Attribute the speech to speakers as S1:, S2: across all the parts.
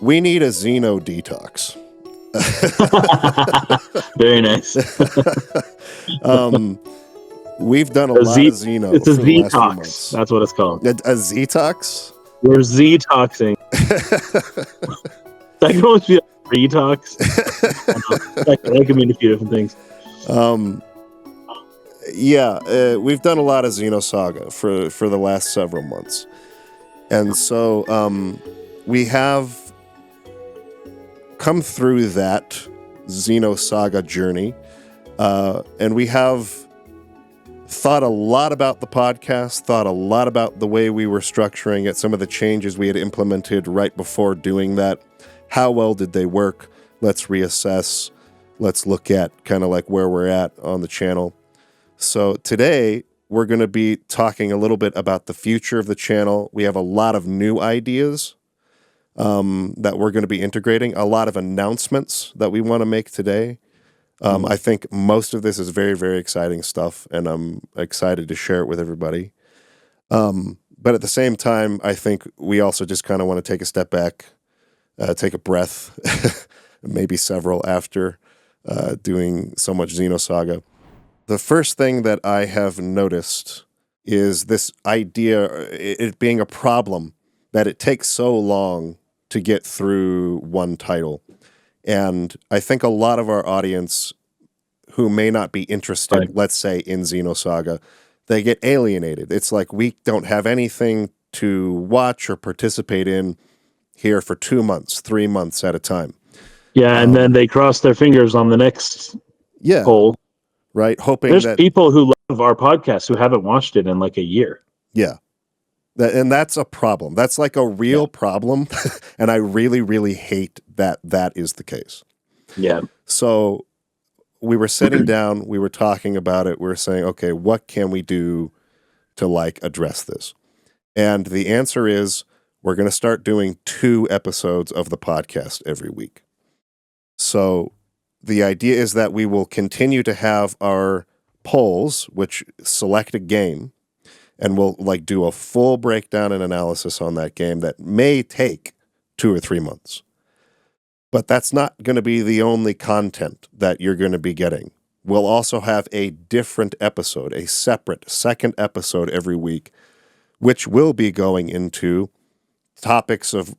S1: We need a Xeno detox.
S2: Very nice.
S1: We've done a lot of Xeno
S2: It's a
S1: for the last few
S2: detox.
S1: months.
S2: That's what it's called.
S1: A Zetox?
S2: We're Z-toxing. That can almost be a detox. That can mean a few different things.
S1: We've done a lot of Xenosaga for the last several months. And so we have come through that Xenosaga journey, and we have thought a lot about the podcast, thought a lot about the way we were structuring it, some of the changes we had implemented right before doing that. How well did they work? Let's reassess. Let's look at kind of like where we're at on the channel. So today, we're going to be talking a little bit about the future of the channel. We have a lot of new ideas that we're going to be integrating, a lot of announcements that we want to make today. I think most of this is very, very exciting stuff, and I'm excited to share it with everybody. But at the same time, I think we also just kind of want to take a step back, take a breath, maybe several after doing so much Xenosaga. The first thing that I have noticed is this idea, it being a problem, that it takes so long to get through one title. And I think a lot of our audience who may not be interested,
S2: Right.
S1: let's say, in Xenosaga, they get alienated. It's like we don't have anything to watch or participate in here for 2 months, 3 months at a time.
S2: Yeah, and then they cross their fingers on the next poll.
S1: Right? Hoping
S2: There's
S1: that
S2: people who love our podcast who haven't watched it in like a year.
S1: Yeah. And that's a problem. That's like a real problem. And I really, really hate that that is the case.
S2: Yeah.
S1: So we were sitting down, we were talking about it. We were saying, okay, what can we do to like address this? And the answer is we're going to start doing 2 episodes of the podcast every week. So the idea is that we will continue to have our polls, which select a game, and we'll like do a full breakdown and analysis on that game that may take 2 or 3 months. But that's not going to be the only content that you're going to be getting. We'll also have a different episode, a separate second episode every week, which will be going into topics of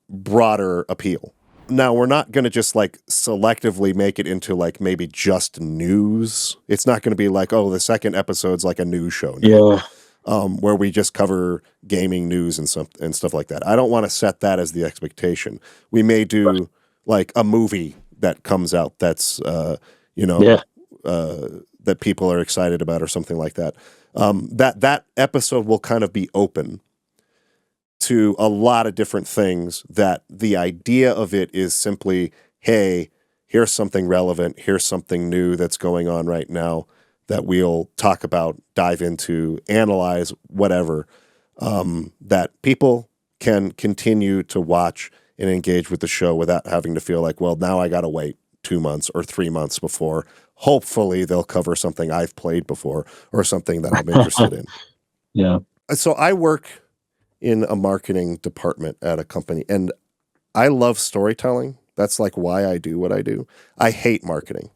S1: broader appeal. Now, we're not going to just like selectively make it into like maybe just news. It's not going to be like, oh, the second episode's like a news show now. Where we just cover gaming news and stuff like that. I don't want to set that as the expectation. We may do like a movie that comes out that's that people are excited about or something like that. That episode will kind of be open to a lot of different things. That the idea of it is simply, hey, here's something relevant, here's something new that's going on right now that we'll talk about, dive into, analyze, whatever, that people can continue to watch and engage with the show without having to feel like, well, now I got to wait 2 months or 3 months before. Hopefully they'll cover something I've played before or something that I'm interested in.
S2: Yeah.
S1: So I work in a marketing department at a company, and I love storytelling. That's like why I do what I do. I hate marketing.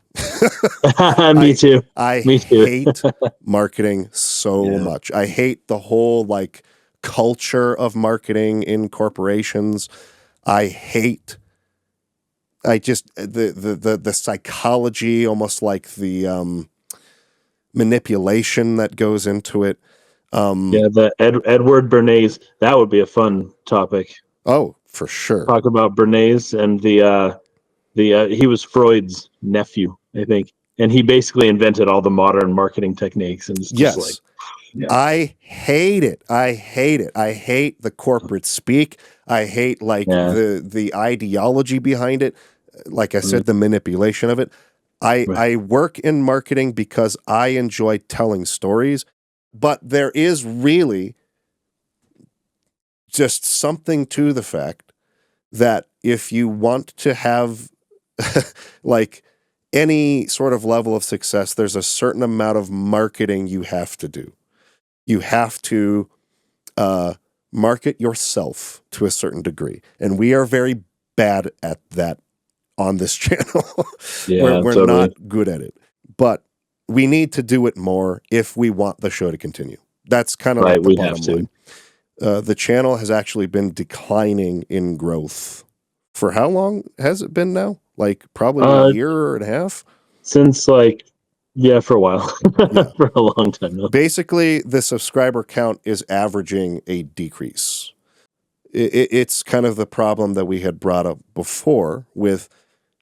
S2: Me too.
S1: I
S2: Me too.
S1: hate marketing so much. I hate the whole like culture of marketing in corporations. I just the psychology, almost like the manipulation that goes into it.
S2: The Edward Bernays, that would be a fun topic.
S1: Oh, for sure.
S2: Talk about Bernays and he was Freud's nephew, I think, and he basically invented all the modern marketing techniques. And it's just
S1: I hate it. I hate it. I hate the corporate speak. I hate like the ideology behind it. Like I said, the manipulation of it. I work in marketing because I enjoy telling stories, but there is really just something to the fact that if you want to have like any sort of level of success, there's a certain amount of marketing you have to do. You have to market yourself to a certain degree. And we are very bad at that on this channel.
S2: Yeah,
S1: we're
S2: totally.
S1: not good at it. But we need to do it more if we want the show to continue. That's kind of
S2: Right,
S1: like the
S2: we'd have
S1: bottom
S2: to.
S1: line. The channel has actually been declining in growth. For how long has it been now? Like probably a year and a half?
S2: Since for a while.
S1: Yeah.
S2: For a long time now.
S1: Basically, the subscriber count is averaging a decrease. It's kind of the problem that we had brought up before with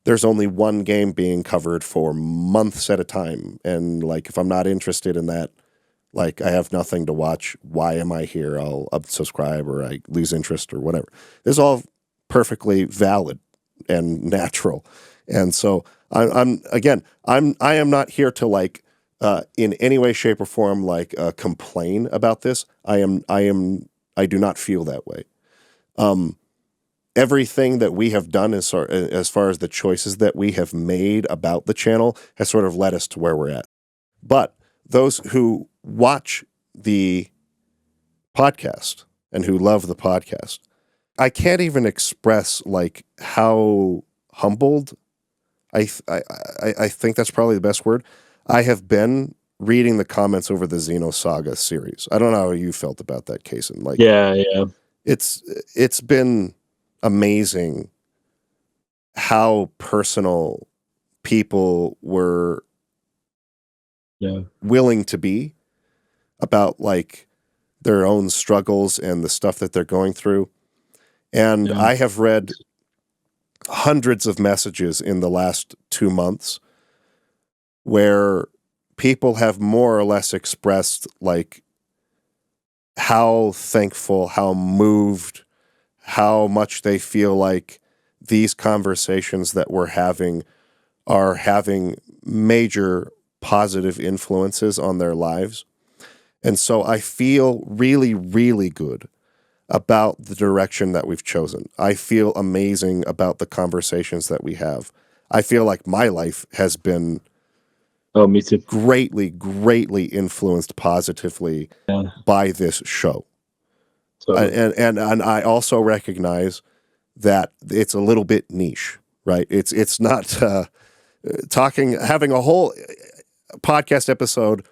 S1: there's only one game being covered for months at a time. And like, if I'm not interested in that, like I have nothing to watch, why am I here? I'll unsubscribe or I lose interest or whatever. This is all perfectly valid and natural. And so I am not here to like, in any way, shape, or form, like complain about this. I do not feel that way. Everything that we have done as far as the choices that we have made about the channel has sort of led us to where we're at. But those who watch the podcast and who love the podcast, I can't even express like how humbled. I think that's probably the best word. I have been reading the comments over the Xeno Saga series. I don't know how you felt about that, Kason. Like,
S2: yeah.
S1: It's been amazing how personal people were willing to be about like their own struggles and the stuff that they're going through. And I have read hundreds of messages in the last 2 months where people have more or less expressed like how thankful, how moved, how much they feel like these conversations that we're having are having major positive influences on their lives. And so I feel really, really good about the direction that we've chosen. I feel amazing about the conversations that we have. I feel like my life has been
S2: me too.
S1: greatly, greatly influenced positively by this show. And I also recognize that it's a little bit niche, right? It's not having a whole podcast episode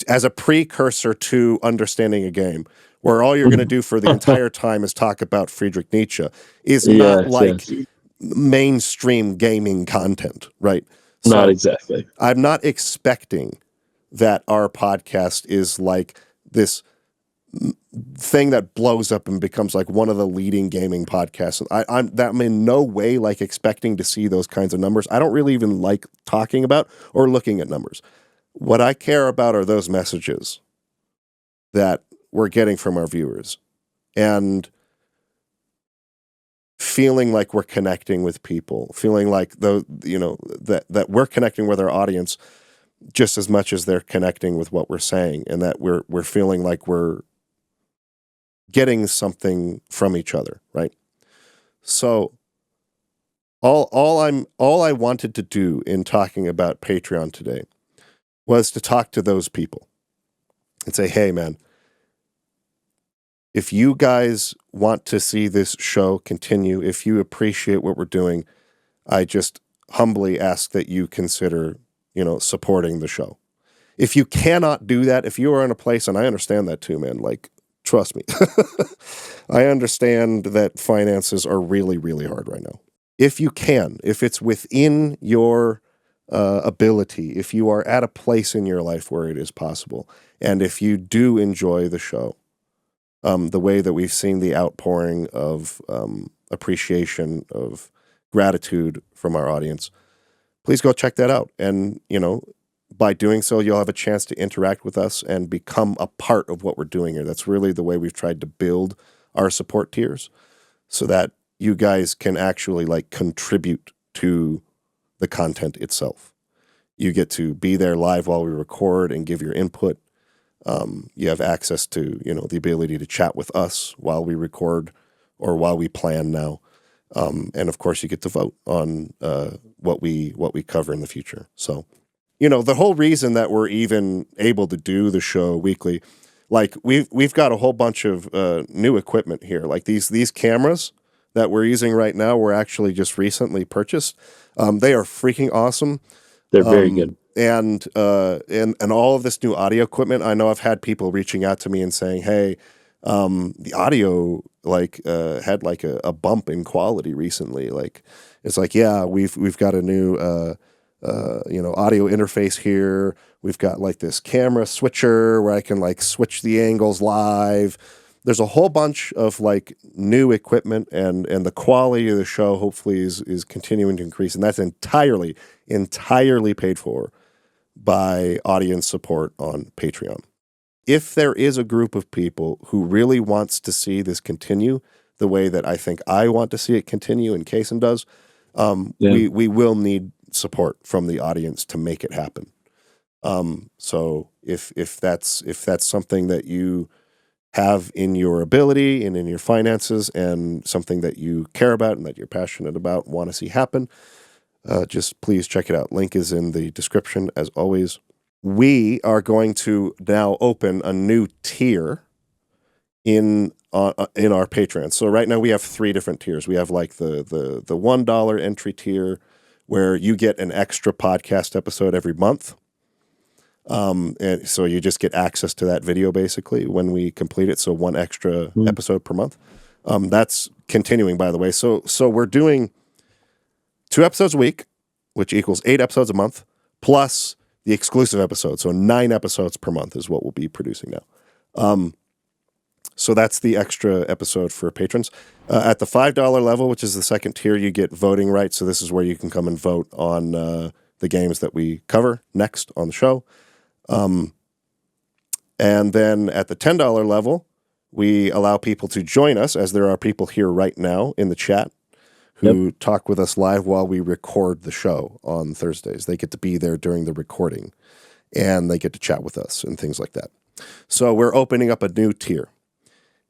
S1: as a precursor to understanding a game, where all you're going to do for the entire time is talk about Friedrich Nietzsche, is not like mainstream gaming content, right? So
S2: not exactly.
S1: I'm not expecting that our podcast is like this thing that blows up and becomes like one of the leading gaming podcasts. I'm in no way like expecting to see those kinds of numbers. I don't really even like talking about or looking at numbers. What I care about are those messages that we're getting from our viewers and feeling like we're connecting with people, feeling like that we're connecting with our audience just as much as they're connecting with what we're saying, and that we're feeling like we're getting something from each other, right? So all I wanted to do in talking about Patreon today was to talk to those people and say, hey man, if you guys want to see this show continue, if you appreciate what we're doing, I just humbly ask that you consider, supporting the show. If you cannot do that, if you are in a place, and I understand that too, man, like, trust me, I understand that finances are really, really hard right now. If you can, if it's within your ability, if you are at a place in your life where it is possible, and if you do enjoy the show, the way that we've seen the outpouring of appreciation, of gratitude from our audience, please go check that out. And, by doing so, you'll have a chance to interact with us and become a part of what we're doing here. That's really the way we've tried to build our support tiers, so that you guys can actually like contribute to the content itself. You get to be there live while we record and give your input. You have access to, the ability to chat with us while we record or while we plan now. And of course you get to vote on what we cover in the future. So, the whole reason that we're even able to do the show weekly, like we've got a whole bunch of new equipment here. Like these cameras, that we're using right now were actually just recently purchased. They are freaking awesome.
S2: They're very good.
S1: And all of this new audio equipment, I know I've had people reaching out to me and saying, "Hey, the audio had like a bump in quality recently." Like, it's like, yeah, we've got a new audio interface here. We've got like this camera switcher where I can like switch the angles live. There's a whole bunch of like new equipment, and the quality of the show hopefully is continuing to increase, and that's entirely paid for by audience support on Patreon. If there is a group of people who really wants to see this continue the way that I think I want to see it continue and Kaysen does, we will need support from the audience to make it happen. So if that's something that you have in your ability and in your finances and something that you care about and that you're passionate about, want to see happen, just please check it out. Link is in the description as always. We are going to now open a new tier in our Patreon. So right now we have 3 different tiers. We have like the $1 entry tier where you get an extra podcast episode every month. And so you just get access to that video basically when we complete it. So 1 extra episode per month. That's continuing, by the way. So we're doing 2 episodes a week, which equals 8 episodes a month, plus the exclusive episodes. So 9 episodes per month is what we'll be producing now. So that's the extra episode for patrons. At the $5 level, which is the second tier, you get voting rights. So this is where you can come and vote on the games that we cover next on the show. And then at the $10 level, we allow people to join us, as there are people here right now in the chat who talk with us live while we record the show on Thursdays. They get to be there during the recording, and they get to chat with us and things like that. So we're opening up a new tier.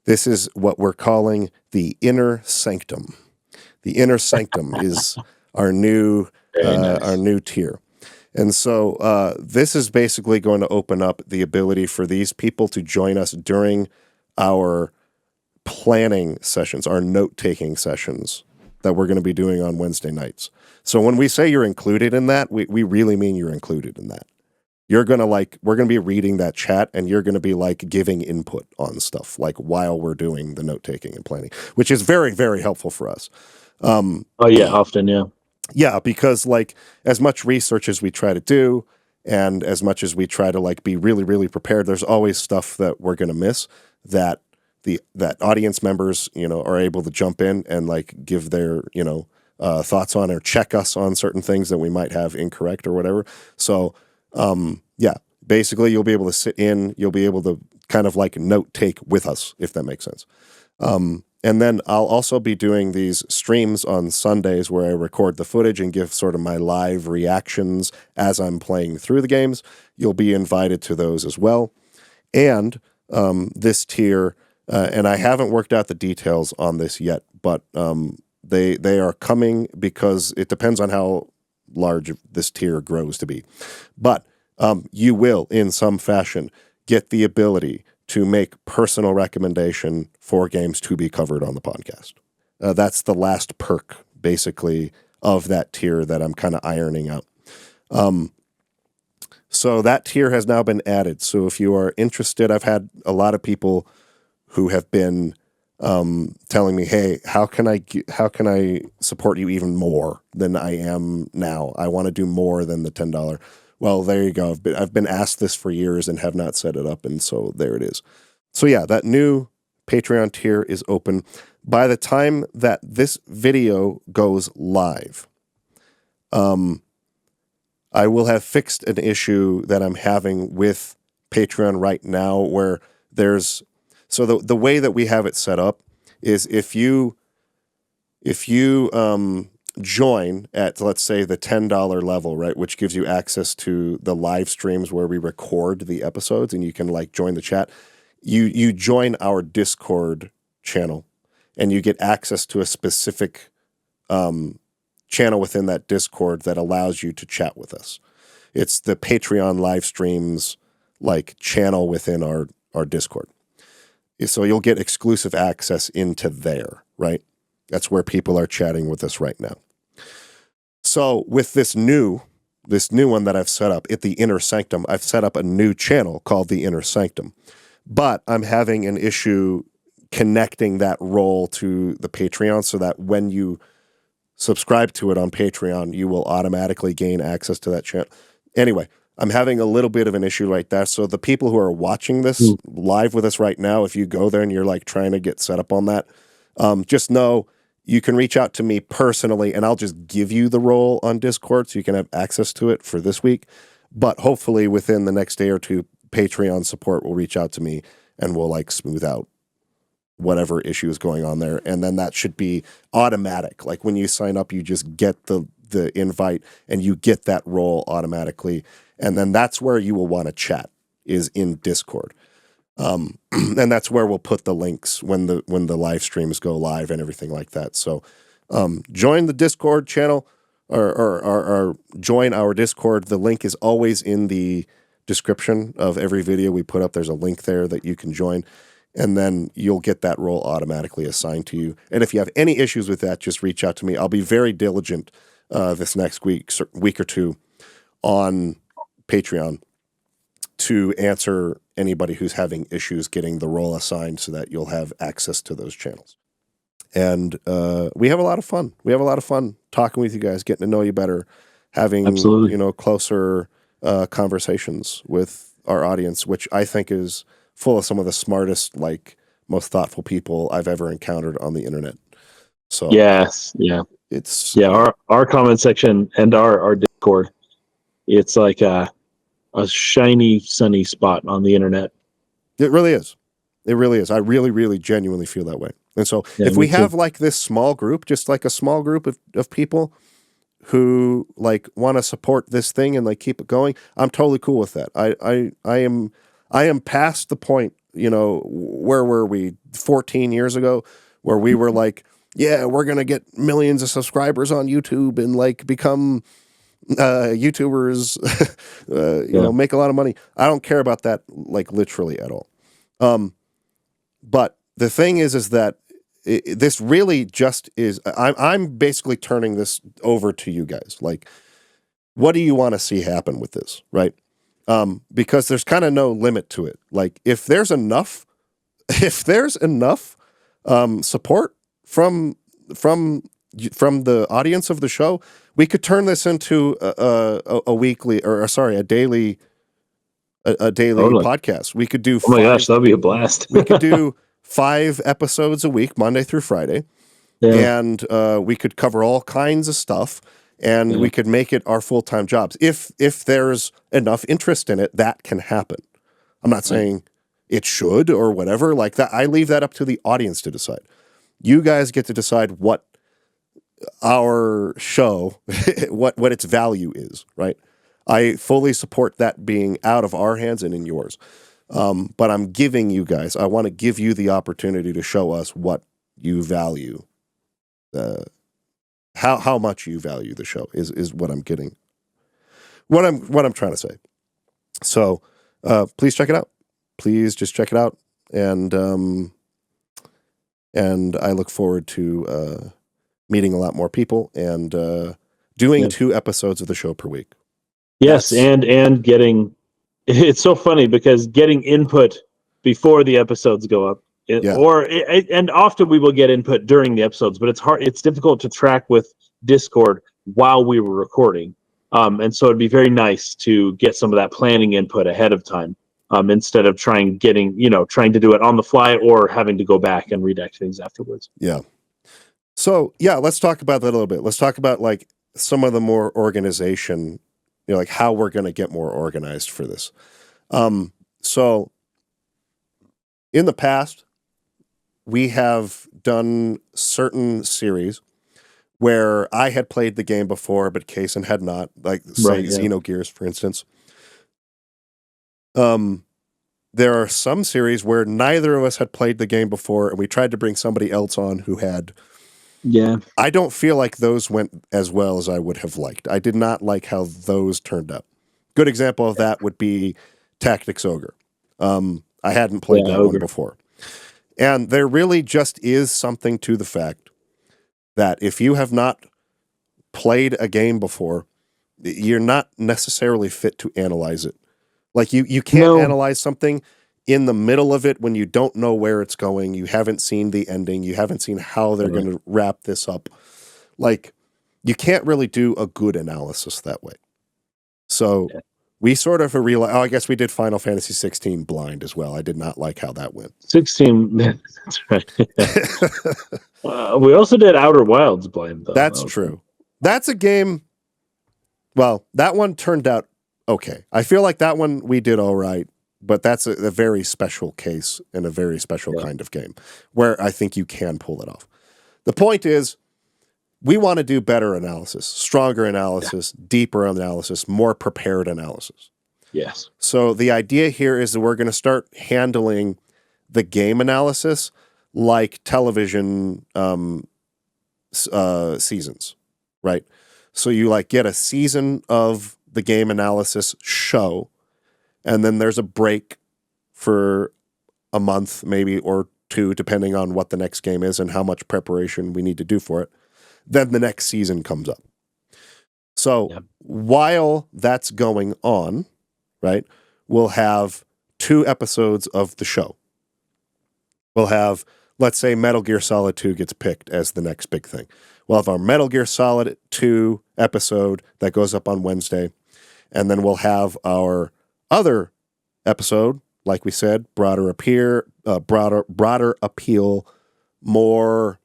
S1: This is what we're calling the Inner Sanctum. The Inner Sanctum is our new tier. And so this is basically going to open up the ability for these people to join us during our planning sessions, our note-taking sessions that we're going to be doing on Wednesday nights. So when we say you're included in that, we really mean you're included in that. You're going to we're going to be reading that chat, and you're going to be like giving input on stuff like while we're doing the note-taking and planning, which is very, very helpful for us.
S2: Often, yeah.
S1: Yeah, because like as much research as we try to do and as much as we try to like be really, really prepared, there's always stuff that we're going to miss that that audience members, are able to jump in and like give their, thoughts on or check us on certain things that we might have incorrect or whatever. So, basically you'll be able to sit in, you'll be able to kind of like note take with us, if that makes sense. And then I'll also be doing these streams on Sundays where I record the footage and give sort of my live reactions as I'm playing through the games. You'll be invited to those as well. And this tier, and I haven't worked out the details on this yet, but they are coming because it depends on how large this tier grows to be. But you will, in some fashion, get the ability to make personal recommendation for games to be covered on the podcast. That's the last perk, basically, of that tier that I'm kind of ironing out. So that tier has now been added. So if you are interested, I've had a lot of people who have been telling me, "Hey, how can I support you even more than I am now? I want to do more than the $10." Well, there you go. I've been asked this for years and have not set it up, and so there it is. So yeah, that new Patreon tier is open. By the time that this video goes live, I will have fixed an issue that I'm having with Patreon right now, where there's the way that we have it set up is if you join at, let's say, the $10 level, right, which gives you access to the live streams where we record the episodes and you can like join the chat. You join our Discord channel and you get access to a specific channel within that Discord that allows you to chat with us. It's the Patreon live streams like channel within our Discord. So you'll get exclusive access into there, right? That's where people are chatting with us right now. So with this new one that I've set up at the Inner Sanctum, I've set up a new channel called the Inner Sanctum. But I'm having an issue connecting that role to the Patreon so that when you subscribe to it on Patreon, you will automatically gain access to that channel. Anyway, I'm having a little bit of an issue right there. So the people who are watching this live with us right now, if you go there and you're like trying to get set up on that, just know you can reach out to me personally and I'll just give you the role on Discord so you can have access to it for this week. But hopefully within the next day or two, Patreon support will reach out to me and we'll like smooth out whatever issue is going on there. And then that should be automatic. Like when you sign up, you just get the invite and you get that role automatically. And then that's where you will want to chat, is in Discord. And that's where we'll put the links when the live streams go live and everything like that. So join the Discord channel or join our Discord. The link is always in the description of every video we put up. There's a link there that you can join, and then you'll get that role automatically assigned to you. And if you have any issues with that, just reach out to me. I'll be very diligent this next week or two on Patreon to answer anybody who's having issues getting the role assigned so that you'll have access to those channels. And we have a lot of fun. We have a lot of fun talking with you guys, getting to know you better, having closer conversations with our audience, which I think is full of some of the smartest, like most thoughtful people I've ever encountered on the internet. So it's
S2: our comment section and our Discord, it's like a shiny, sunny spot on the internet.
S1: It really is. It really is. I really, really genuinely feel that way. And so if we have like this small group, just like a small group of people who like want to support this thing and like keep it going, I'm totally cool with that. I am past the point, where were we 14 years ago where we were like, yeah, we're going to get millions of subscribers on YouTube and like become YouTubers, make a lot of money. I don't care about that, like literally at all. But the thing is that this really just is, I'm basically turning this over to you guys. Like, what do you want to see happen with this? Right. Because there's kind of no limit to it. Like if there's enough support from the audience of the show, we could turn this into a weekly a daily podcast. We could do.
S2: Oh my gosh, that'd be a blast.
S1: We could do 5 episodes a week, Monday through Friday, and we could cover all kinds of stuff, and we could make it our full-time jobs. If there's enough interest in it, that can happen. I'm not saying it should or whatever like that. I leave that up to the audience to decide. You guys get to decide what our show, what its value is, right? I fully support that being out of our hands and in yours. But I'm giving you guys, I want to give you the opportunity to show us what you value. How much you value the show is what I'm getting. What I'm trying to say. So please check it out. Please just check it out. And I look forward to meeting a lot more people and doing 2 episodes of the show per week.
S2: Yes, and getting, it's so funny because getting input before the episodes go up, and often we will get input during the episodes, but it's difficult to track with Discord while we were recording. And so it'd be very nice to get some of that planning input ahead of time, instead of trying to do it on the fly or having to go back and redact things afterwards.
S1: Yeah. So let's talk about that a little bit. Let's talk about like some of the more organization, like how we're going to get more organized for this. So in the past, we have done certain series where I had played the game before, but Kaysen had not, like say Xenogears, for instance. There are some series where neither of us had played the game before, and we tried to bring somebody else on who had.
S2: Yeah.
S1: I don't feel like those went as well as I would have liked. I did not like how those turned out. Good example of that would be Tactics Ogre. I hadn't played that one before. And there really just is something to the fact that if you have not played a game before, you're not necessarily fit to analyze it. Like you can't analyze something in the middle of it when you don't know where it's going. You haven't seen the ending. You haven't seen how they're going to wrap this up. Like, you can't really do a good analysis that way. So we sort of realized, I guess we did Final Fantasy 16 blind as well. I did not like how that went.
S2: 16, that's right. We also did Outer Wilds blind, though.
S1: That's true. That's a game, well, that one turned out okay. I feel like that one we did all right, but that's a very special case and a very special kind of game where I think you can pull it off. The point is, we want to do better analysis, stronger analysis, deeper analysis, more prepared analysis.
S2: Yes.
S1: So the idea here is that we're going to start handling the game analysis like television seasons, right? So you like get a season of the game analysis show, and then there's a break for a month, maybe, or two, depending on what the next game is and how much preparation we need to do for it. Then the next season comes up. So while that's going on, right, we'll have 2 episodes of the show. We'll have, let's say, Metal Gear Solid 2 gets picked as the next big thing. We'll have our Metal Gear Solid 2 episode that goes up on Wednesday. And then we'll have our other episode, like we said, broader appeal, more,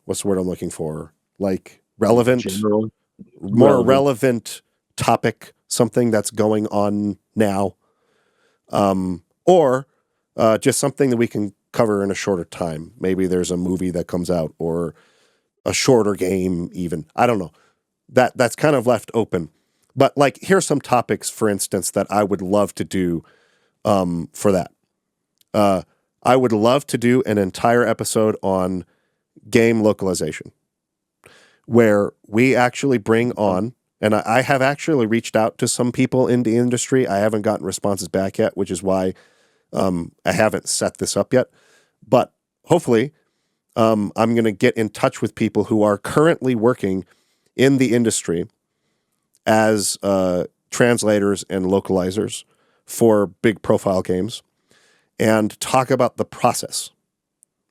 S1: what's the word I'm looking for? Like relevant, more relevant topic, something that's going on now, or just something that we can cover in a shorter time. Maybe there's a movie that comes out or a shorter game even. I don't know. That's kind of left open. But like, here's some topics, for instance, that I would love to do for that. I would love to do an entire episode on game localization, where we actually bring on, and I have actually reached out to some people in the industry. I haven't gotten responses back yet, which is why I haven't set this up yet. But hopefully, I'm going to get in touch with people who are currently working in the industry as translators and localizers for big profile games, and talk about the process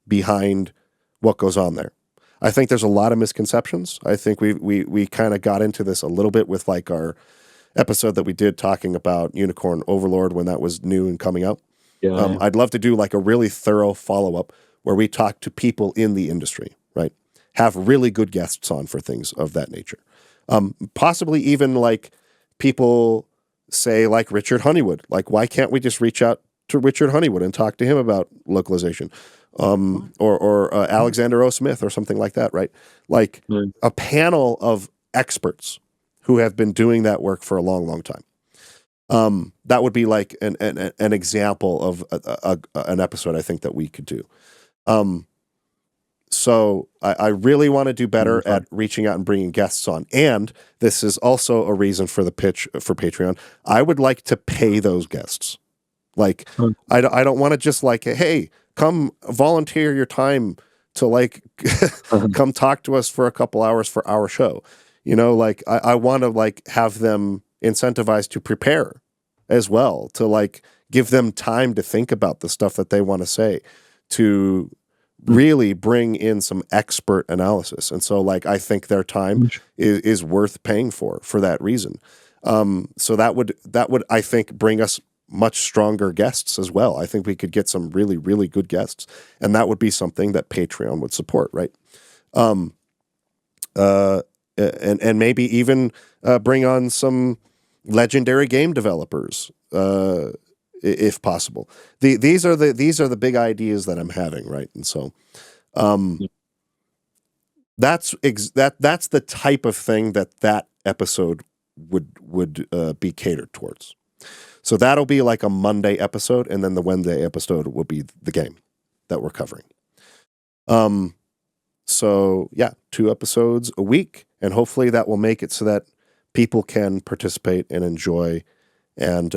S1: behind what goes on there. I think there's a lot of misconceptions. I think we kind of got into this a little bit with like our episode that we did talking about Unicorn Overlord when that was new and coming out. I'd love to do like a really thorough follow-up where we talk to people in the industry, right? Have really good guests on for things of that nature. Possibly even like people say like Richard Honeywood. Like, why can't we just reach out to Richard Honeywood and talk to him about localization? Or Alexander O. Smith or something like that, right? Like a panel of experts who have been doing that work for a long, long time. That would be like an example of an episode I think that we could do. So I really want to do better at reaching out and bringing guests on. And this is also a reason for the pitch for Patreon. I would like to pay those guests. Like, I don't want to just like, hey, come volunteer your time to like come talk to us for a couple hours for our show. You know, like I want to like have them incentivized to prepare as well, to like give them time to think about the stuff that they want to say, to really bring in some expert analysis. And so like, I think their time is worth paying for that reason. So that would, I think, bring us much stronger guests as well. I think we could get some really, really good guests, and that would be something that Patreon would support, right? And maybe even bring on some legendary game developers, if possible. These are the big ideas that I'm having, right? And so that's the type of thing that episode would be catered towards. So that'll be like a Monday episode, and then the Wednesday episode will be the game that we're covering. So yeah, 2 episodes a week, and hopefully that will make it so that people can participate and enjoy and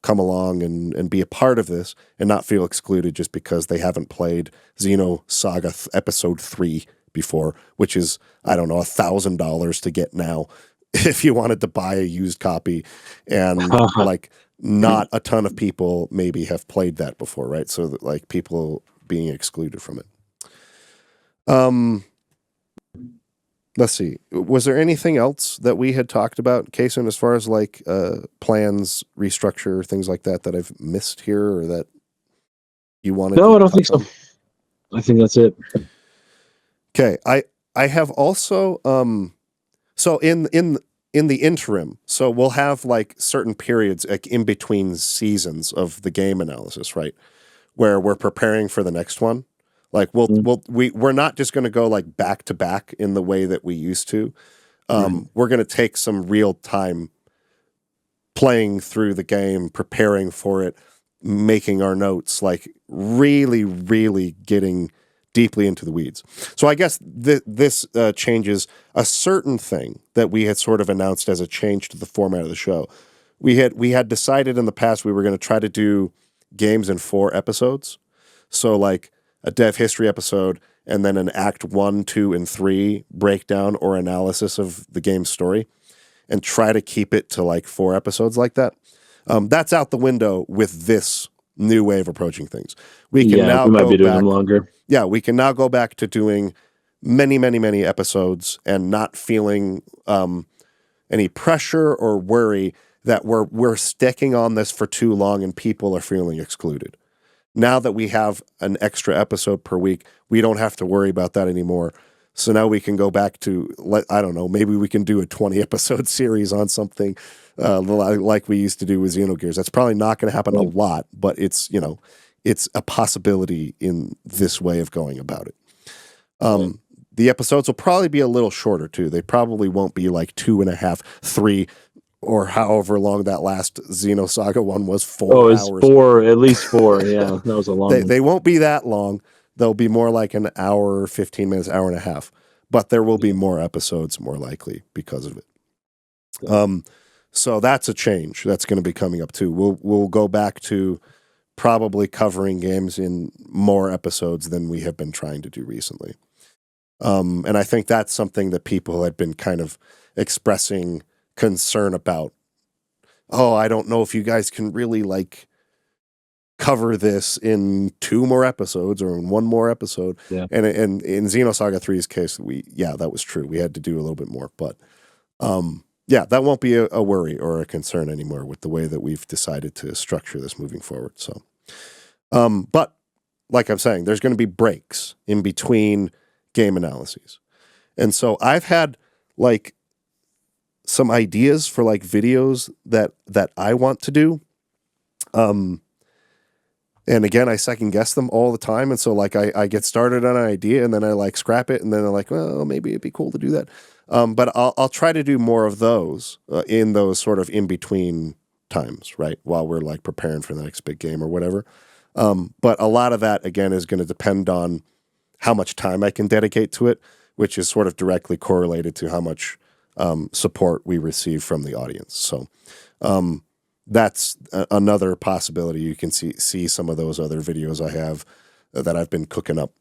S1: come along and be a part of this and not feel excluded just because they haven't played Xeno Saga Episode 3 before, which is, I don't know, $1,000 to get now if you wanted to buy a used copy. And like not a ton of people maybe have played that before, right? So that, like, people being excluded from it. Let's see. Was there anything else that we had talked about, Kason, as far as like plans, restructure, things like that I've missed here, or that you wanted?
S2: No, I don't think so. I think that's it.
S1: Okay. I have also so in the interim, so we'll have like certain periods like in between seasons of the game analysis, right? Where we're preparing for the next one. Like we're not just going to go like back to back in the way that we used to. We're going to take some real time playing through the game, preparing for it, making our notes, like really, really getting deeply into the weeds. So I guess this changes a certain thing that we had sort of announced as a change to the format of the show. We had decided in the past we were going to try to do games in 4 episodes. So like a dev history episode, and then an act 1, 2, and 3 breakdown or analysis of the game's story, and try to keep it to like 4 episodes like that. That's out the window with this new way of approaching things. We can now
S2: we might be doing
S1: back,
S2: them longer.
S1: Yeah, we can now go back to doing many, many, many episodes and not feeling any pressure or worry that we're sticking on this for too long and people are feeling excluded. Now that we have an extra episode per week, we don't have to worry about that anymore. So now we can go back to, I don't know, maybe we can do a 20-episode series on something like we used to do with Xenogears. That's probably not going to happen a lot, but it's, you know, it's a possibility in this way of going about it. The episodes will probably be a little shorter too. They probably won't be like 2.5, 3, or however long that last Xenosaga one was, 4 hours.
S2: Oh, it's 4, at least 4. Yeah, that was a long one.
S1: They won't be that long. They'll be more like an hour, 15 minutes, hour and a half. But there will be more episodes, more likely, because of it. So that's a change that's going to be coming up too. We'll go back to probably covering games in more episodes than we have been trying to do recently. And I think that's something that people had been kind of expressing concern about. Oh, I don't know if you guys can really like cover this in 2 more episodes or in 1 more episode.
S2: Yeah.
S1: And in Xenosaga 3's case, that was true. We had to do a little bit more, but that won't be a worry or a concern anymore with the way that we've decided to structure this moving forward. So, but like I'm saying, there's going to be breaks in between game analyses. And so I've had like some ideas for like videos that I want to do. And again, I second guess them all the time. And so like I get started on an idea and then I like scrap it. And then I'm like, well, maybe it'd be cool to do that. But I'll try to do more of those in those sort of in between times, right? While we're like preparing for the next big game or whatever. But a lot of that again is going to depend on how much time I can dedicate to it, which is sort of directly correlated to how much support we receive from the audience. So that's another possibility. You can see some of those other videos I have that I've been cooking up.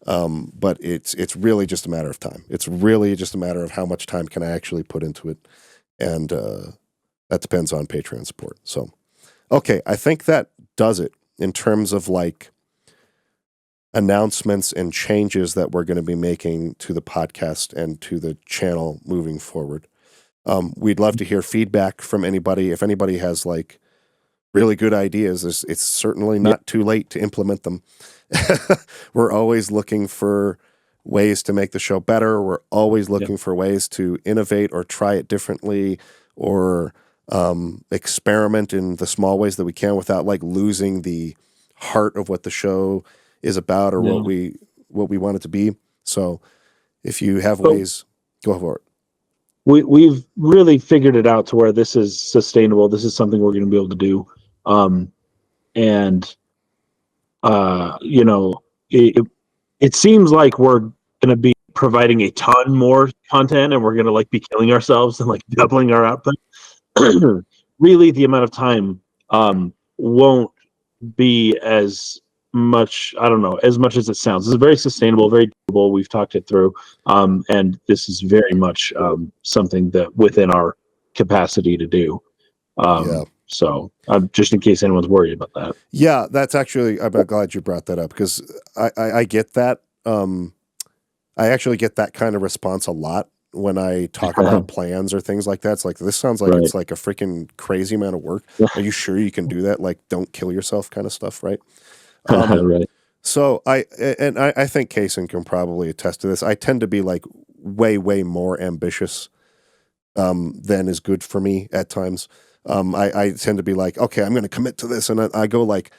S1: But it's really just a matter of time. It's really just a matter of how much time can I actually put into it. And that depends on Patreon support. So, okay, I think that does it in terms of like announcements and changes that we're going to be making to the podcast and to the channel moving forward. We'd love to hear feedback from anybody. If anybody has like really good ideas, it's certainly not too late to implement them. We're always looking for ways to make the show better. We're always looking for ways to innovate or try it differently or experiment in the small ways that we can without like losing the heart of what the show is about or what we want it to be. So if you have ways, go for it.
S2: We've really figured it out to where this is sustainable. This is something we're going to be able to do. You know, it seems like we're going to be providing a ton more content and we're going to like be killing ourselves and like doubling our output. really the amount of time won't be as much, I don't know, as much as it sounds. It's very sustainable, very doable. We've talked it through, and this is very much something that within our capacity to do. So just in case anyone's worried about that.
S1: Yeah, that's actually, I'm glad you brought that up, because I get that. I actually get that kind of response a lot when I talk about plans or things like that. It's like, this sounds like it's like a freaking crazy amount of work. Are you sure you can do that? Like, don't kill yourself kind of stuff, right?
S2: Right.
S1: So I think Kaysen can probably attest to this. I tend to be like way more ambitious than is good for me at times. I tend to be like, okay, I'm going to commit to this, and I go like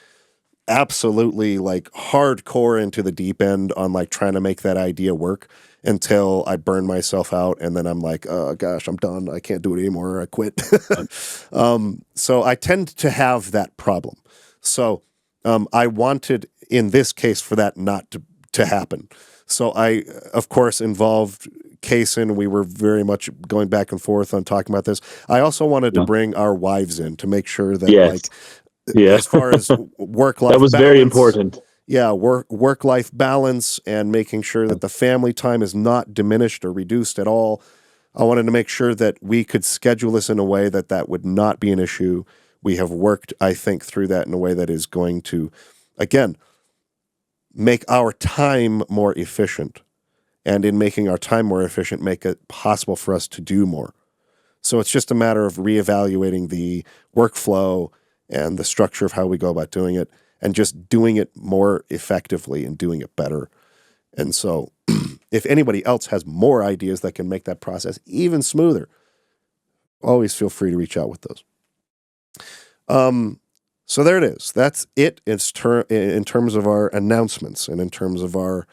S1: absolutely like hardcore into the deep end on like trying to make that idea work until I burn myself out, and then I'm like, oh gosh, I'm done. I can't do it anymore. I quit. So I tend to have that problem. So I wanted, in this case, for that not to happen. So I, of course, involved Kaysen. We were very much going back and forth on talking about this. I also wanted to bring our wives in to make sure that as far as work-life balance.
S2: That was very important.
S1: Yeah, work-life balance and making sure that the family time is not diminished or reduced at all. I wanted to make sure that we could schedule this in a way that would not be an issue. We have worked, I think, through that in a way that is going to, again, make our time more efficient. And in making our time more efficient, make it possible for us to do more. So it's just a matter of reevaluating the workflow and the structure of how we go about doing it, and just doing it more effectively and doing it better. And so if anybody else has more ideas that can make that process even smoother, always feel free to reach out with those. So there it is. That's it. It's in terms of our announcements and in terms of our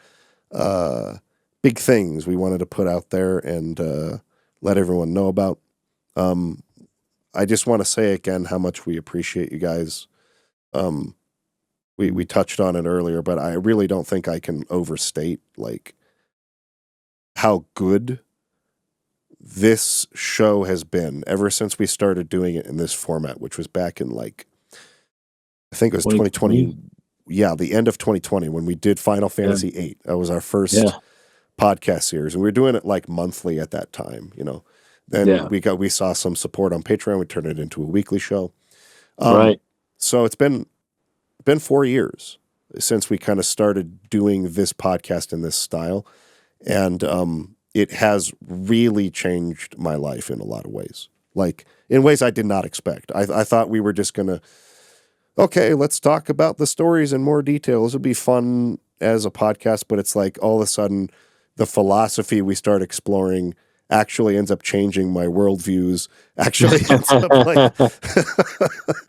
S1: big things we wanted to put out there and let everyone know about. I just want to say again how much we appreciate you guys. We touched on it earlier, but I really don't think I can overstate like how good this show has been ever since we started doing it in this format, which was back in like, I think it was 2020. Yeah, the end of 2020 when we did Final Fantasy VIII. That was our first podcast series, and we were doing it like monthly at that time, you know. Then we saw some support on Patreon. We turned it into a weekly show.
S2: Right.
S1: So it's been 4 years since we kind of started doing this podcast in this style, and it has really changed my life in a lot of ways. Like in ways I did not expect. I thought we were just gonna, okay, let's talk about the stories in more detail. This would be fun as a podcast, but it's like all of a sudden the philosophy we start exploring actually ends up changing my worldviews, actually ends up like...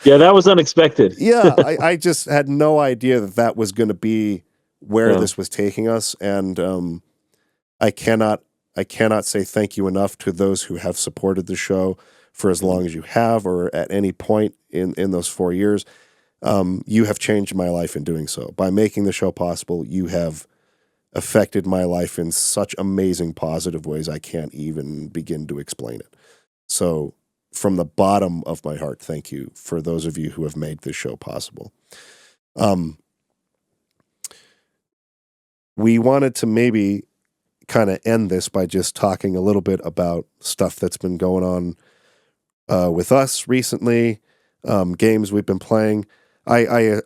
S2: Yeah, that was unexpected.
S1: Yeah, I just had no idea that was going to be where this was taking us, and I cannot say thank you enough to those who have supported the show for as long as you have, or at any point in those 4 years. You have changed my life in doing so. By making the show possible, you have affected my life in such amazing positive ways I can't even begin to explain it. So from the bottom of my heart, thank you for those of you who have made this show possible. We wanted to maybe kind of end this by just talking a little bit about stuff that's been going on with us recently, games we've been playing. I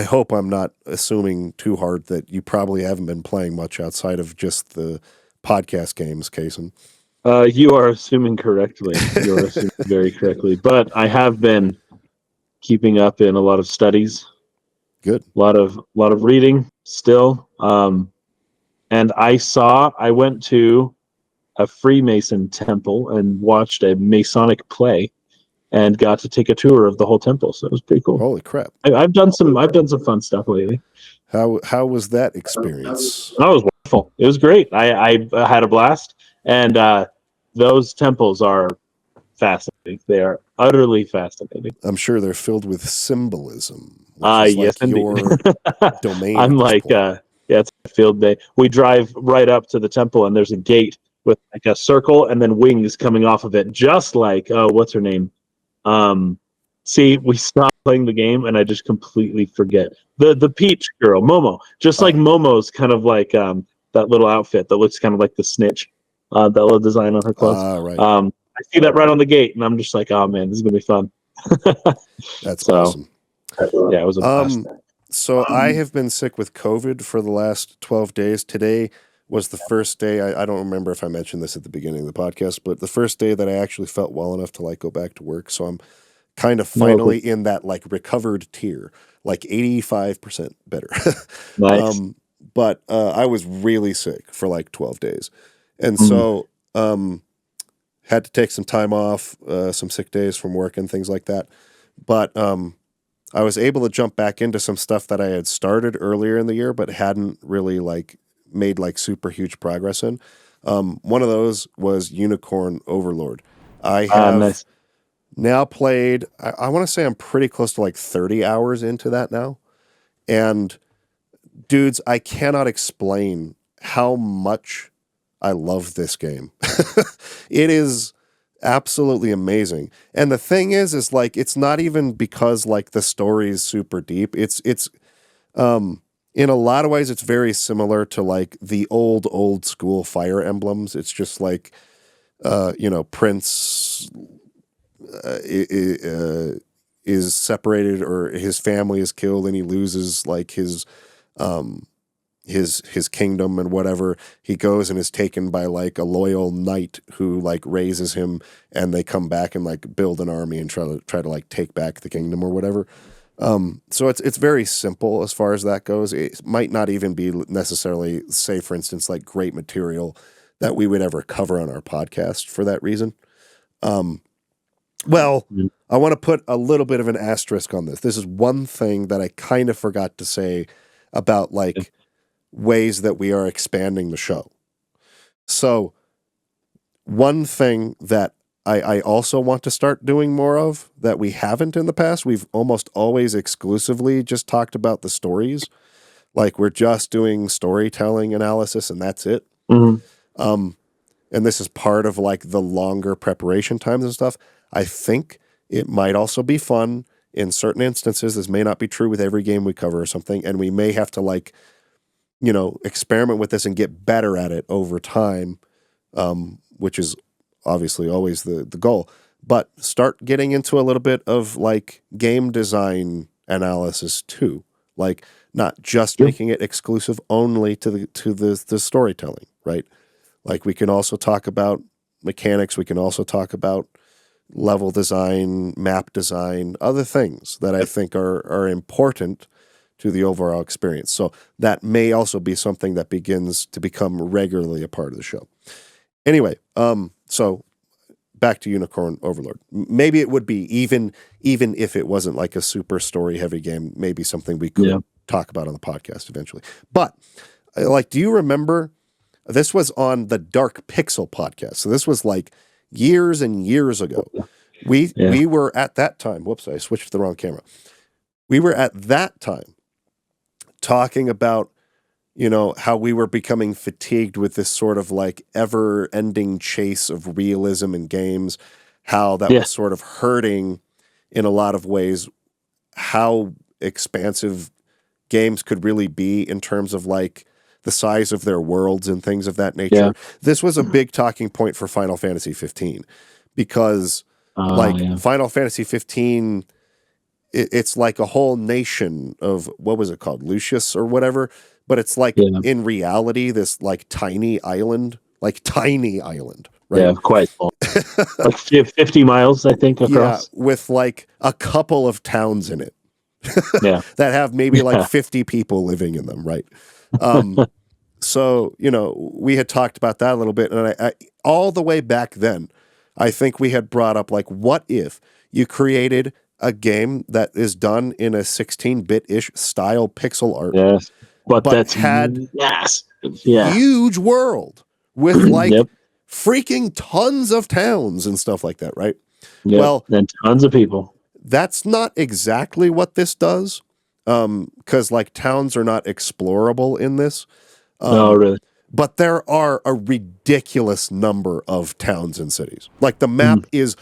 S1: hope I'm not assuming too hard that you probably haven't been playing much outside of just the podcast games, Kaysen.
S2: You are assuming correctly. You are assuming very correctly. But I have been keeping up in a lot of studies.
S1: Good.
S2: A lot of reading still. And I went to a Freemason temple and watched a Masonic play, and got to take a tour of the whole temple. So it was pretty cool.
S1: Holy crap!
S2: I've done some fun stuff lately.
S1: How was that experience?
S2: That was wonderful. It was great. I had a blast, and those temples are fascinating. They are utterly fascinating.
S1: I'm sure they're filled with symbolism.
S2: Yes,
S1: like your domain.
S2: I'm like, it's a field day. We drive right up to the temple, and there's a gate with like a circle and then wings coming off of it, just like what's her name? See, we stopped playing the game, and I just completely forget the Peach girl, Momo. Just like Momo's kind of like that little outfit that looks kind of like the snitch, that little design on her clothes.
S1: Right.
S2: I see that right on the gate, and I'm just like, oh man, this is gonna be fun.
S1: That's awesome.
S2: Yeah, it was a blast.
S1: So I have been sick with COVID for the last 12 days. Today was the first day. I don't remember if I mentioned this at the beginning of the podcast, but the first day that I actually felt well enough to like go back to work. So I'm kind of finally in that like recovered tier, like 85% better.
S2: Nice.
S1: But I was really sick for like 12 days. And so had to take some time off, some sick days from work and things like that. But I was able to jump back into some stuff that I had started earlier in the year, but hadn't really like made like super huge progress in. One of those was Unicorn Overlord. I have now played, I want to say I'm pretty close to like 30 hours into that now. And dudes, I cannot explain how much I love this game. It is absolutely amazing. And the thing is like, it's not even because like the story is super deep. It's in a lot of ways, it's very similar to like the old school Fire Emblems. It's just like, Prince is separated, or his family is killed, and he loses like his kingdom and whatever. He goes and is taken by like a loyal knight who like raises him, and they come back and like build an army and try to like take back the kingdom or whatever. So it's very simple as far as that goes. It might not even be necessarily, say for instance, like great material that we would ever cover on our podcast for that reason. Well, I want to put a little bit of an asterisk on this. This is one thing that I kind of forgot to say about like ways that we are expanding the show. So one thing that I also want to start doing more of that we haven't in the past, we've almost always exclusively just talked about the stories. Like we're just doing storytelling analysis and that's it. And this is part of like the longer preparation times and stuff. I think it might also be fun in certain instances. This may not be true with every game we cover or something. And we may have to like, experiment with this and get better at it over time, which is obviously always the goal. But start getting into a little bit of like game design analysis too. Like not just making it exclusive only to the storytelling, right? Like we can also talk about mechanics. We can also talk about level design, map design, other things that I think are important to the overall experience. So that may also be something that begins to become regularly a part of the show. Anyway, so back to Unicorn Overlord. Maybe it would be, even if it wasn't like a super story heavy game, maybe something we could talk about on the podcast eventually. But like, do you remember, this was on the Dark Pixel podcast. So this was like years and years ago. We were at that time, whoops, I switched to the wrong camera. We were at that time talking about, how we were becoming fatigued with this sort of like ever-ending chase of realism in games, how that was sort of hurting in a lot of ways, how expansive games could really be in terms of like the size of their worlds and things of that nature. This was a big talking point for Final Fantasy 15 because Final Fantasy 15, it's like a whole nation of, what was it called? Lucius or whatever. But it's like in reality, this like tiny island, right?
S2: Yeah, quite small. Like 50 miles, I think, across.
S1: Yeah, with like a couple of towns in it. That have maybe like 50 people living in them, right? So, we had talked about that a little bit. And I all the way back then, I think we had brought up like, what if you created a game that is done in a 16-bit-ish style pixel art?
S2: Yes. But that's
S1: had huge world with like freaking tons of towns and stuff like that, right?
S2: Well, and tons of people.
S1: That's not exactly what this does, because like towns are not explorable in this.
S2: No, really.
S1: But there are a ridiculous number of towns and cities. Like the map is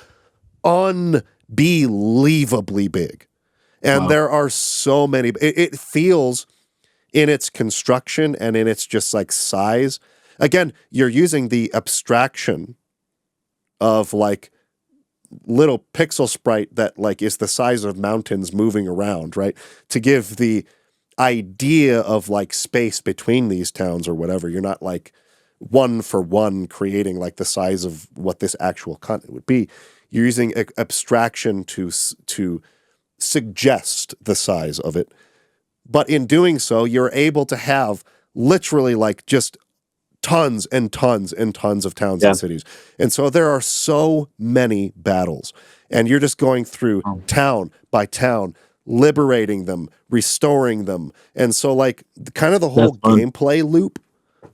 S1: unbelievably big. And there are so many. It feels in its construction and in its just like size. Again, you're using the abstraction of like little pixel sprite that like is the size of mountains moving around, right? To give the idea of like space between these towns or whatever. You're not like one for one creating like the size of what this actual content would be. You're using abstraction to suggest the size of it. But in doing so, you're able to have literally like just tons and tons and tons of towns and cities. And so there are so many battles. And you're just going through town by town, liberating them, restoring them. And so like kind of the whole gameplay loop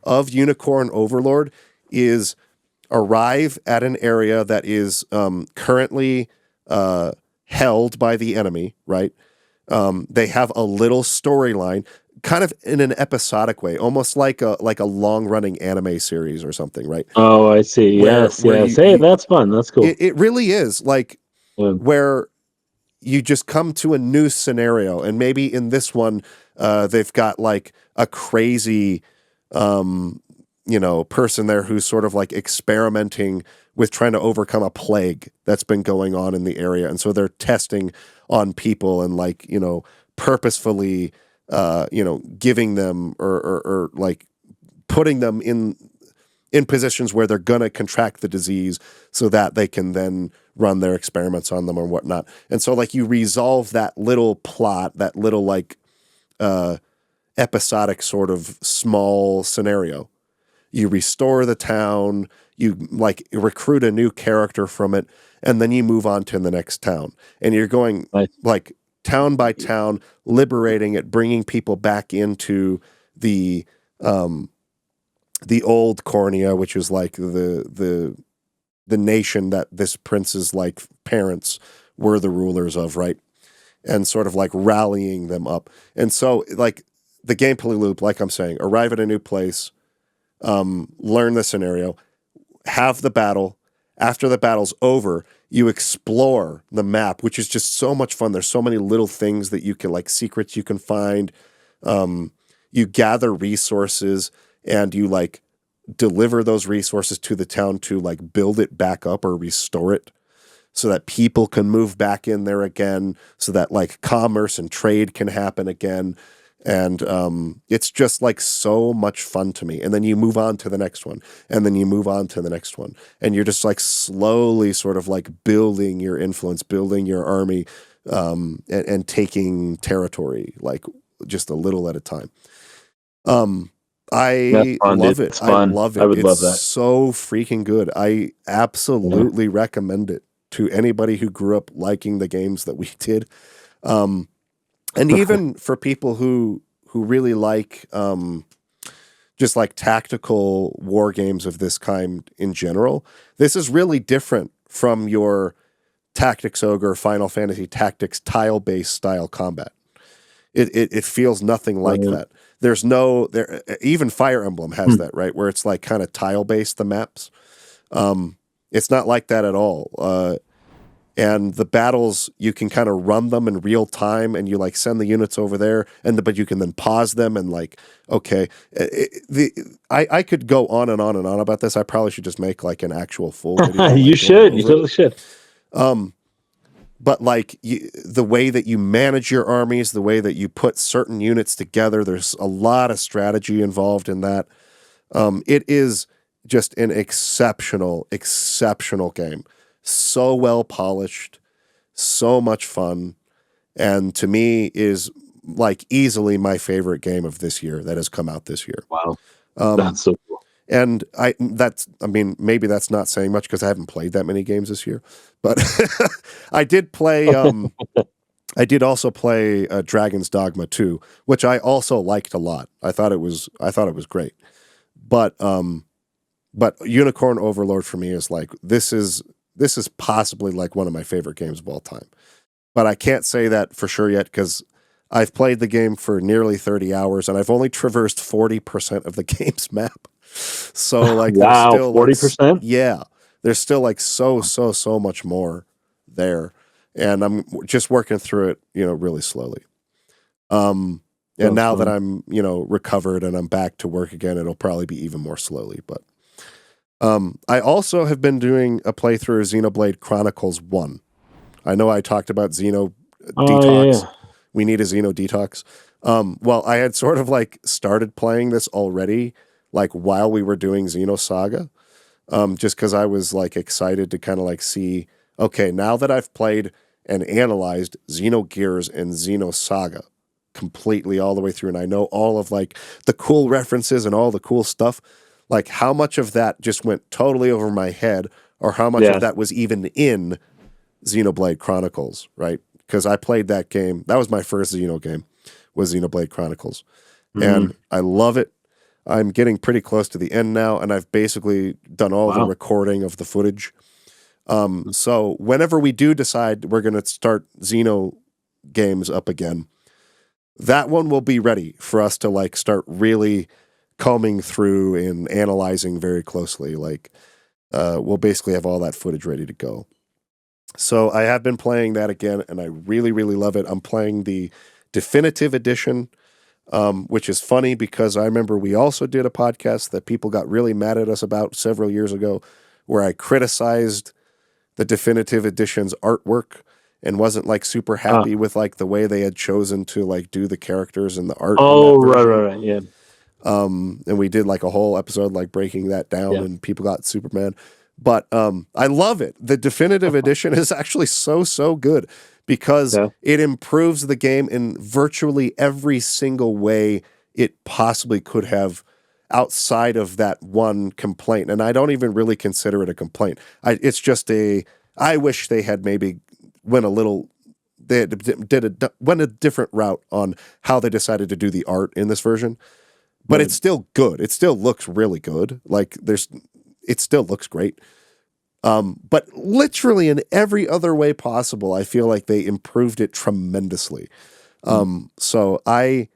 S1: of Unicorn Overlord is arrive at an area that is currently held by the enemy, right? They have a little storyline, kind of in an episodic way, almost like a long-running anime series or something, right?
S2: Oh, I see. Yes. Hey, that's fun. That's cool.
S1: It really is like where you just come to a new scenario, and maybe in this one, they've got like a crazy, person there who's sort of like experimenting with trying to overcome a plague that's been going on in the area, and so they're testing on people and like purposefully giving them or like putting them in positions where they're gonna contract the disease so that they can then run their experiments on them or whatnot. And so like you resolve that little plot, that little like episodic sort of small scenario. You restore the town, you like recruit a new character from it, and then you move on to the next town. And you're going like town by town, liberating it, bringing people back into the old Cornea, which is like the nation that this prince's like parents were the rulers of, right? And sort of like rallying them up. And so like the gameplay loop, like I'm saying, arrive at a new place, learn the scenario, have the battle. After the battle's over, you explore the map, which is just so much fun. There's so many little things that you can like secrets you can find. You gather resources and you like deliver those resources to the town to like build it back up or restore it so that people can move back in there again, so that like commerce and trade can happen again. And it's just like so much fun to me. And then you move on to the next one, and then you move on to the next one, and you're just like slowly sort of like building your influence, building your army, and taking territory like just a little at a time. I love it. I love it.
S2: I would love that.
S1: It's so freaking good. I absolutely recommend it to anybody who grew up liking the games that we did. And even for people who really like just like tactical war games of this kind in general, this is really different from your Tactics Ogre, Final Fantasy Tactics tile-based style combat. It feels nothing like that. There's even Fire Emblem has that, right? Where it's like kind of tile-based, the maps. It's not like that at all. And the battles, you can kind of run them in real time, and you like send the units over there, but you can then pause them and like, okay, I could go on and on and on about this. I probably should just make like an actual full video.
S2: You totally should.
S1: But like the way that you manage your armies, the way that you put certain units together, there's a lot of strategy involved in that. It is just an exceptional game. So well polished, so much fun, and to me is like easily my favorite game of this year that has come out this year.
S2: Wow, that's so cool.
S1: And maybe that's not saying much because I haven't played that many games this year, but I did play. I did also play Dragon's Dogma 2, which I also liked a lot. I thought it was great, but Unicorn Overlord for me is like this is possibly like one of my favorite games of all time. But I can't say that for sure yet because I've played the game for nearly 30 hours and I've only traversed 40% of the game's map. So like
S2: wow,
S1: there's still
S2: 40%?
S1: Yeah. There's still like so much more there. and I'm just working through it, really slowly. And now that I'm, recovered and I'm back to work again, it'll probably be even more slowly. But I also have been doing a playthrough of Xenoblade Chronicles 1. I know I talked about Xeno detox. Yeah. We need a Xeno detox. Well, I had sort of like started playing this already, like while we were doing Xenosaga, just because I was like excited to kind of like see, okay, now that I've played and analyzed Xenogears and Xenosaga completely all the way through, and I know all of like the cool references and all the cool stuff, like how much of that just went totally over my head, or how much of that was even in Xenoblade Chronicles, right? Because I played that game. That was my first Xeno game, was Xenoblade Chronicles. And I love it. I'm getting pretty close to the end now, and I've basically done all the recording of the footage. So whenever we do decide we're going to start Xeno games up again, that one will be ready for us to like start really combing through and analyzing very closely. Like we'll basically have all that footage ready to go. So I have been playing that again, and I really, really love it. I'm playing the definitive edition, which is funny because I remember we also did a podcast that people got really mad at us about several years ago, where I criticized the definitive edition's artwork and wasn't like super happy with like the way they had chosen to like do the characters and the art.
S2: Oh, right, yeah.
S1: And we did like a whole episode like breaking that down, and people got super mad. But I love it. The definitive edition is actually so good because it improves the game in virtually every single way it possibly could have, outside of that one complaint. And I don't even really consider it a complaint. It's just I wish they had maybe went a different route on how they decided to do the art in this version. But it's still good. It still looks really good. Like it still looks great. But literally in every other way possible, I feel like they improved it tremendously. So I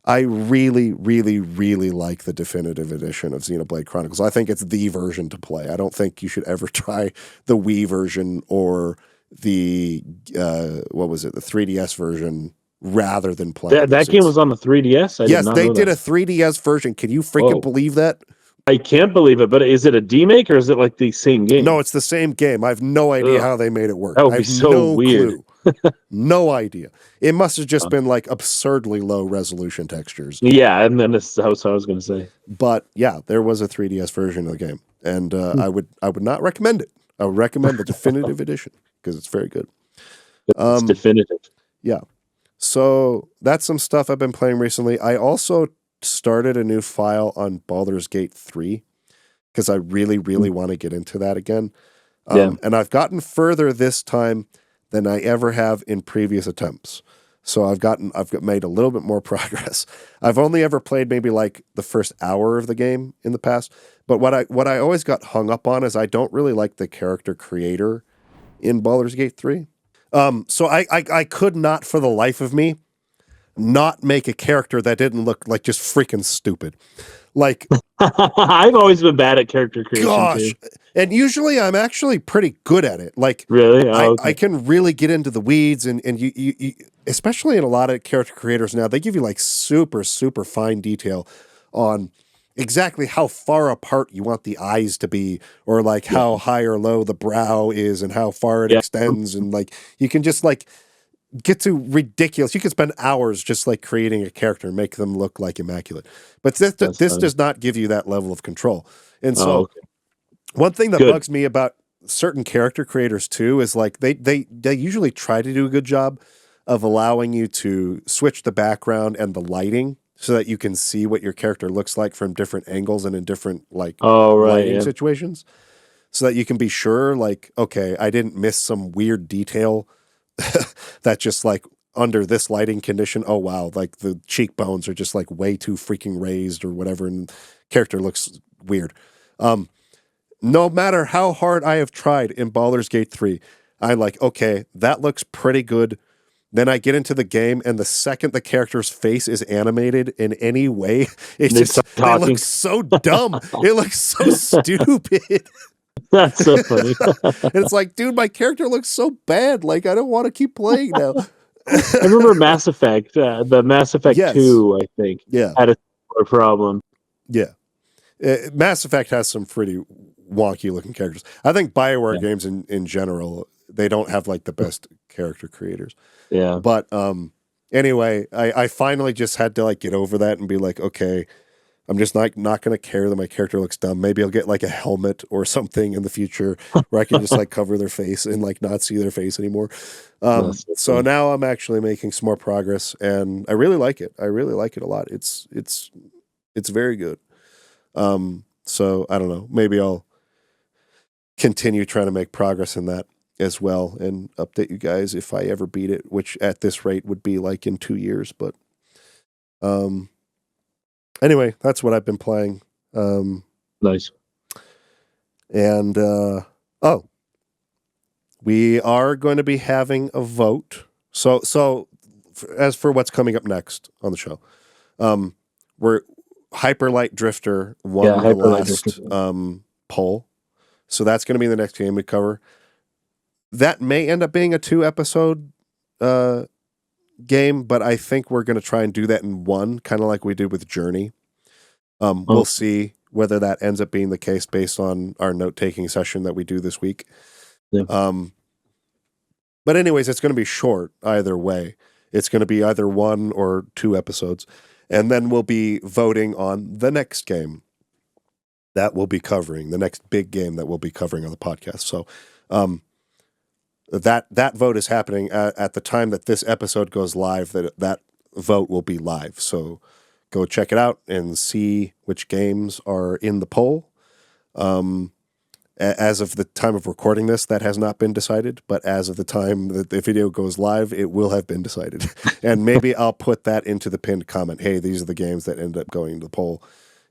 S1: really, really, really like the definitive edition of Xenoblade Chronicles. I think it's the version to play. I don't think you should ever try the Wii version or the the 3DS version rather than play
S2: that game was on the 3DS?
S1: Yes, they did a 3DS version. Can you freaking believe that?
S2: I can't believe it, but is it a demake or is it like the same game?
S1: No, it's the same game. I have no idea how they made it work.
S2: That would be so weird.
S1: Clue. No idea. It must have just been like absurdly low resolution textures.
S2: Yeah, and then that's what I was going to say.
S1: But yeah, there was a 3DS version of the game, and I would not recommend it. I would recommend the definitive edition because it's very good.
S2: It's definitive.
S1: Yeah. So that's some stuff I've been playing recently. I also started a new file on Baldur's Gate 3 because I really, really want to get into that again. And I've gotten further this time than I ever have in previous attempts. So I've made a little bit more progress. I've only ever played maybe like the first hour of the game in the past. But what I always got hung up on is I don't really like the character creator in Baldur's Gate 3. So I could not for the life of me not make a character that didn't look like just freaking stupid. Like
S2: I've always been bad at character creation.
S1: Gosh, too. And usually I'm actually pretty good at it. Like
S2: really,
S1: I can really get into the weeds, and you especially in a lot of character creators now, they give you like super fine detail on exactly how far apart you want the eyes to be, or like how high or low the brow is, and how far it extends, and like you can just like get to ridiculous. You can spend hours just like creating a character and make them look like immaculate. But this does not give you that level of control. And so one thing that bugs me about certain character creators too is like they usually try to do a good job of allowing you to switch the background and the lighting so that you can see what your character looks like from different angles and in different like lighting situations, so that you can be sure like, okay, I didn't miss some weird detail that just like under this lighting condition, oh wow, like the cheekbones are just like way too freaking raised or whatever, and character looks weird. No matter how hard I have tried in Baldur's Gate 3, I'm like, okay, that looks pretty good. Then I get into the game, and the second the character's face is animated in any way, it looks so dumb. It looks so stupid.
S2: That's so funny.
S1: And it's like, dude, my character looks so bad. Like, I don't want to keep playing now.
S2: I remember Mass Effect, the Mass Effect
S1: Yes.
S2: 2, I think, had a similar problem.
S1: Yeah. Mass Effect has some pretty wonky looking characters. I think BioWare games in general, they don't have like the best character creators.
S2: Yeah.
S1: But anyway, I finally just had to like get over that and be like, okay, I'm just not going to care that my character looks dumb. Maybe I'll get like a helmet or something in the future where I can just like cover their face and like not see their face anymore. So now I'm actually making some more progress, and I really like it. I really like it a lot. It's very good. So I don't know. Maybe I'll continue trying to make progress in that as well and update you guys if I ever beat it, which at this rate would be like in 2 years. But anyway, that's what I've been playing.
S2: Nice.
S1: And we are going to be having a vote. So as for what's coming up next on the show, we're Hyperlight Drifter won the last poll. So that's going to be the next game we cover. That may end up being a 2-episode game, but I think we're going to try and do that in one, kind of like we did with Journey. We'll see whether that ends up being the case based on our note-taking session that we do this week.
S2: Yeah.
S1: But anyways, it's going to be short either way. It's going to be either 1 or 2 episodes. And then we'll be voting on the next game that we'll be covering, the next big game that we'll be covering on the podcast. So that vote is happening at the time that this episode goes live. That vote will be live. So go check it out and see which games are in the poll. As of the time of recording this, that has not been decided, but as of the time that the video goes live, it will have been decided. And maybe I'll put that into the pinned comment. Hey, these are the games that end up going to the poll.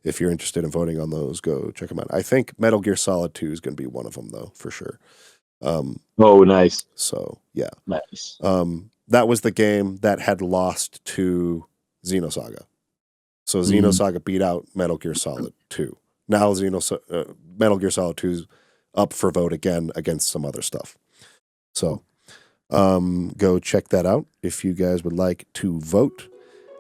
S1: If you're interested in voting on those, go check them out. I think Metal Gear Solid 2 is going to be one of them, though, for sure.
S2: Nice.
S1: So, yeah.
S2: Nice.
S1: That was the game that had lost to Xenosaga. So Xenosaga beat out Metal Gear Solid 2. Now Metal Gear Solid 2 is up for vote again against some other stuff. So go check that out if you guys would like to vote.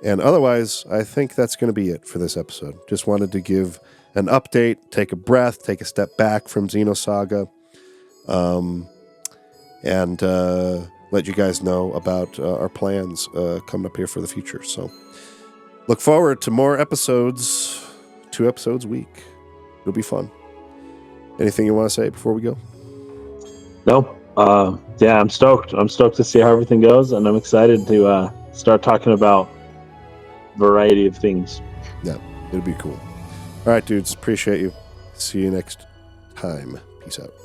S1: And otherwise, I think that's going to be it for this episode. Just wanted to give an update, take a breath, take a step back from Xenosaga, and let you guys know about our plans coming up here for the future. So look forward to more episodes, 2 episodes a week. It'll be fun. Anything you want to say before we go?
S2: No. Yeah, I'm stoked. I'm stoked to see how everything goes, and I'm excited to start talking about variety of things.
S1: Yeah, it'll be cool. All right, dudes. Appreciate you. See you next time. Peace out.